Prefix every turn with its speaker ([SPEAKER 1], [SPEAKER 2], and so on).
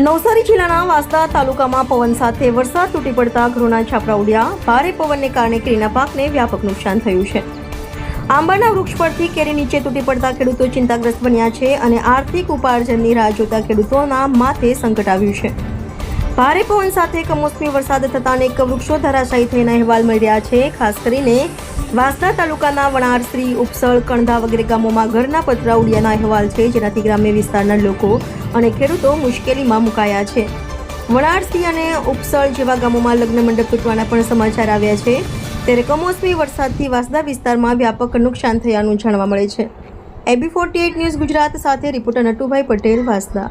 [SPEAKER 1] નવસારી જિલ્લાના વાંસદા તાલુકામાં પવન સાથે વરસાદ તૂટી પડતા ઘરોના છાપરા ઉડ્યા. ભારે પવનને કારણે કેરીના પાકને વ્યાપક નુકસાન થયું છે. આંબાના વૃક્ષ પરથી કેરી નીચે તૂટી પડતા ખેડૂતો ચિંતાગ્રસ્ત બન્યા છે અને આર્થિક ઉપાર્જનની રાહ જોતા ખેડૂતોના માથે સંકટ આવ્યું છે. ભારે પવન સાથે કમોસમી વરસાદ થતાં અનેક વૃક્ષો ધરાશાયી થયાના અહેવાલ મળી રહ્યા છે. ખાસ કરીને વાંસદા તાલુકાના વણારશ્રી, ઉપસળ, કણધા વગેરે ગામોમાં ઘરના પતરા ઉડ્યાના અહેવાલ છે, જેનાથી ગ્રામ્ય વિસ્તારના લોકો અને ખેડૂતો મુશ્કેલીમાં મુકાયા છે. વણારશ્રી અને ઉપસળ જેવા ગામોમાં લગ્ન મંડપ તૂટવાના પણ સમાચાર આવ્યા છે. ત્યારે કમોસમી વરસાદથી વાંસદા વિસ્તારમાં વ્યાપક નુકસાન થયાનું જાણવા મળે છે. AB48 ન્યૂઝ ગુજરાત સાથે રિપોર્ટર નટુભાઈ પટેલ, વાંસદા.